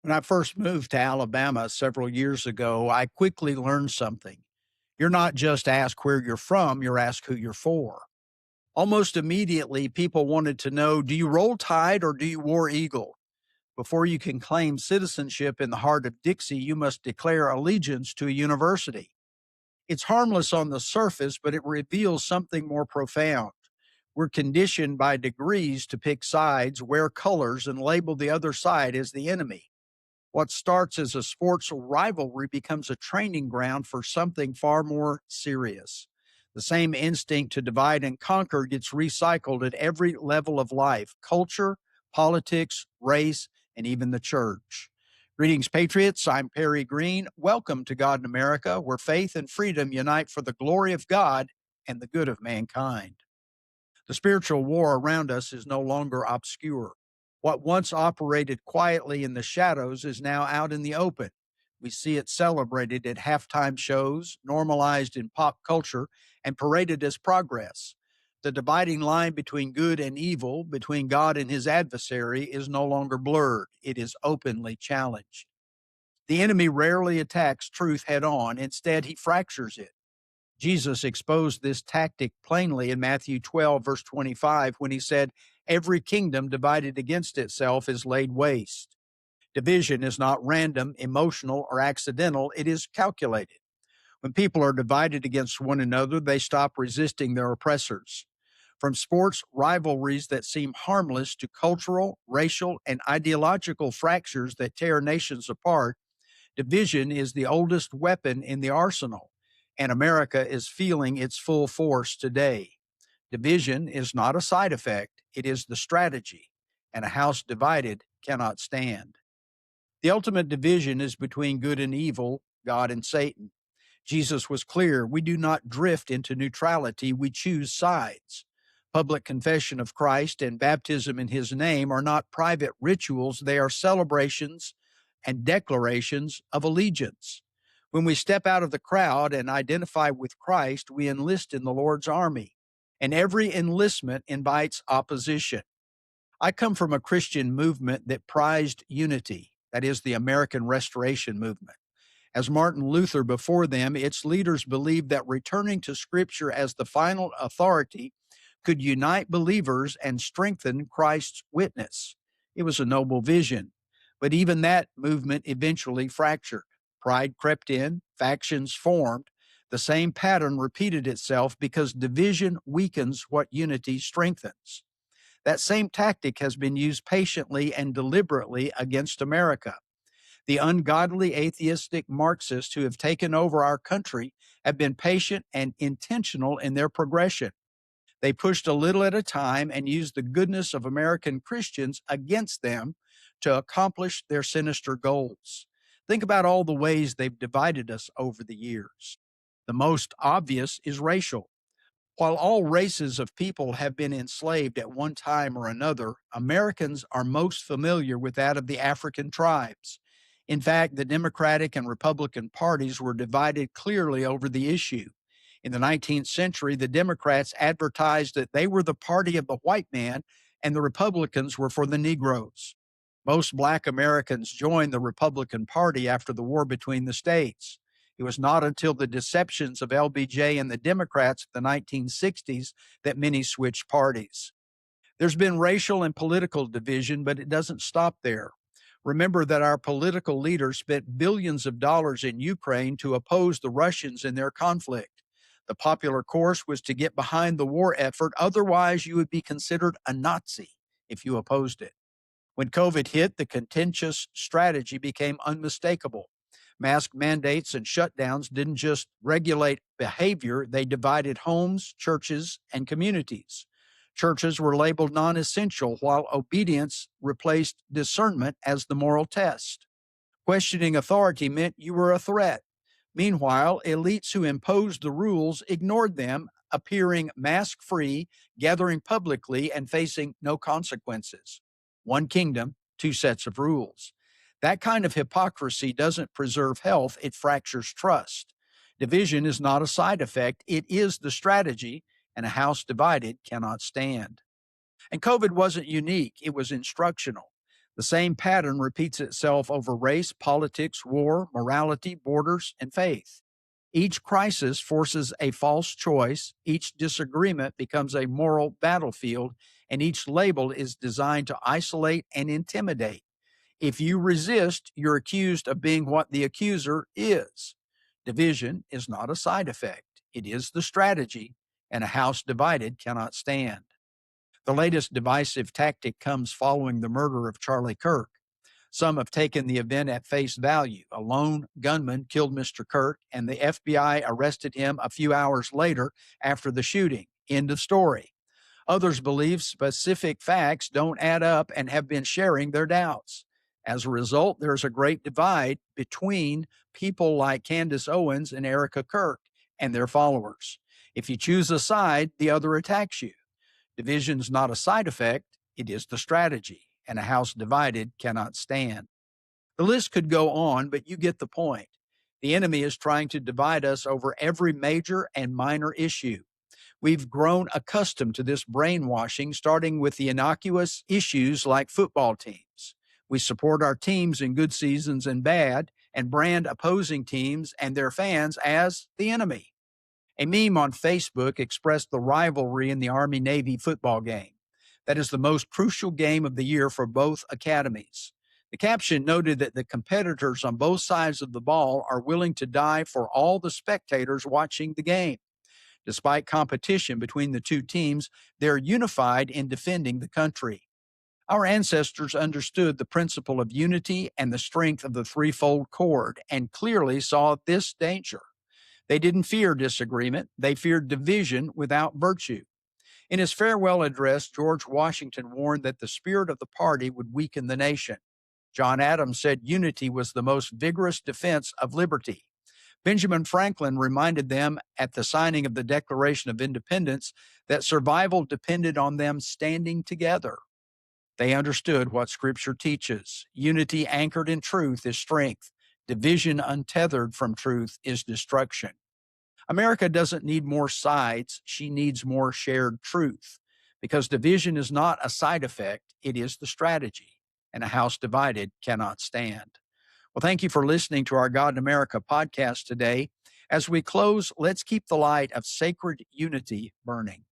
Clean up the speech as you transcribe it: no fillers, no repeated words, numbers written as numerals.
When I first moved to Alabama several years ago, I quickly learned something. You're not just asked where you're from, you're asked who you're for. Almost immediately, people wanted to know, do you roll Tide or do you War Eagle? Before you can claim citizenship in the heart of Dixie, you must declare allegiance to a university. It's harmless on the surface, but it reveals something more profound. We're conditioned by degrees to pick sides, wear colors, and label the other side as the enemy. What starts as a sports rivalry becomes a training ground for something far more serious. The same instinct to divide and conquer gets recycled at every level of life: culture, politics, race, and even the church. Greetings, Patriots. I'm Perry Greene. Welcome to God in America, where faith and freedom unite for the glory of God and the good of mankind. The spiritual war around us is no longer obscure. What once operated quietly in the shadows is now out in the open. We see it celebrated at halftime shows, normalized in pop culture, and paraded as progress. The dividing line between good and evil, between God and his adversary, is no longer blurred. It is openly challenged. The enemy rarely attacks truth head on. Instead, he fractures it. Jesus exposed this tactic plainly in Matthew 12, verse 25, when he said, "Every kingdom divided against itself is laid waste." Division is not random, emotional, or accidental, it is calculated. When people are divided against one another, they stop resisting their oppressors. From sports rivalries that seem harmless to cultural, racial, and ideological fractures that tear nations apart, division is the oldest weapon in the arsenal, and America is feeling its full force today. Division is not a side effect, it is the strategy, and a house divided cannot stand. The ultimate division is between good and evil, God and Satan. Jesus was clear: we do not drift into neutrality, we choose sides. Public confession of Christ and baptism in his name are not private rituals, they are celebrations and declarations of allegiance. When we step out of the crowd and identify with Christ, we enlist in the Lord's army, and every enlistment invites opposition. I come from a Christian movement that prized unity, that is, the American Restoration Movement. As Martin Luther before them, its leaders believed that returning to Scripture as the final authority could unite believers and strengthen Christ's witness. It was a noble vision, but even that movement eventually fractured. Pride crept in, factions formed. The same pattern repeated itself because division weakens what unity strengthens. That same tactic has been used patiently and deliberately against America. The ungodly atheistic Marxists who have taken over our country have been patient and intentional in their progression. They pushed a little at a time and used the goodness of American Christians against them to accomplish their sinister goals. Think about all the ways they've divided us over the years. The most obvious is racial. While all races of people have been enslaved at one time or another, Americans are most familiar with that of the African tribes. In fact, the Democratic and Republican parties were divided clearly over the issue. In the 19th century, the Democrats advertised that they were the party of the white man and the Republicans were for the Negroes. Most Black Americans joined the Republican Party after the war between the states. It was not until the deceptions of LBJ and the Democrats of the 1960s that many switched parties. There's been racial and political division, but it doesn't stop there. Remember that our political leaders spent billions of dollars in Ukraine to oppose the Russians in their conflict. The popular course was to get behind the war effort, otherwise, you would be considered a Nazi if you opposed it. When COVID hit, the contentious strategy became unmistakable. Mask mandates and shutdowns didn't just regulate behavior, they divided homes, churches, and communities. Churches were labeled non essential, while obedience replaced discernment as the moral test. Questioning authority meant you were a threat. Meanwhile, elites who imposed the rules ignored them, appearing mask free, gathering publicly, and facing no consequences. One kingdom, two sets of rules. That kind of hypocrisy doesn't preserve health, it fractures trust. Division is not a side effect, it is the strategy, and a house divided cannot stand. And COVID wasn't unique, it was instructional. The same pattern repeats itself over race, politics, war, morality, borders, and faith. Each crisis forces a false choice, each disagreement becomes a moral battlefield, and each label is designed to isolate and intimidate. If you resist, you're accused of being what the accuser is. Division is not a side effect, it is the strategy, and a house divided cannot stand. The latest divisive tactic comes following the murder of Charlie Kirk. Some have taken the event at face value. A lone gunman killed Mr. Kirk, and the FBI arrested him a few hours later after the shooting. End of story. Others believe specific facts don't add up and have been sharing their doubts. As a result, there's a great divide between people like Candace Owens and Erica Kirk and their followers. If you choose a side, the other attacks you. Division's not a side effect, it is the strategy, and a house divided cannot stand. The list could go on, but you get the point. The enemy is trying to divide us over every major and minor issue. We've grown accustomed to this brainwashing, starting with the innocuous issues like football teams. We support our teams in good seasons and bad, and brand opposing teams and their fans as the enemy. A meme on Facebook expressed the rivalry in the Army Navy football game. That is the most crucial game of the year for both academies. The caption noted that the competitors on both sides of the ball are willing to die for all the spectators watching the game. Despite competition between the two teams, they're unified in defending the country. Our ancestors understood the principle of unity and the strength of the threefold cord and clearly saw this danger. They didn't fear disagreement, they feared division without virtue. In his farewell address, George Washington warned that the spirit of the party would weaken the nation. John Adams said unity was the most vigorous defense of liberty. Benjamin Franklin reminded them at the signing of the Declaration of Independence that survival depended on them standing together. They understood what Scripture teaches. Unity anchored in truth is strength. Division untethered from truth is destruction. America doesn't need more sides, she needs more shared truth. Because division is not a side effect, it is the strategy, and a house divided cannot stand. Well, thank you for listening to our God in America podcast today. As we close, let's keep the light of sacred unity burning.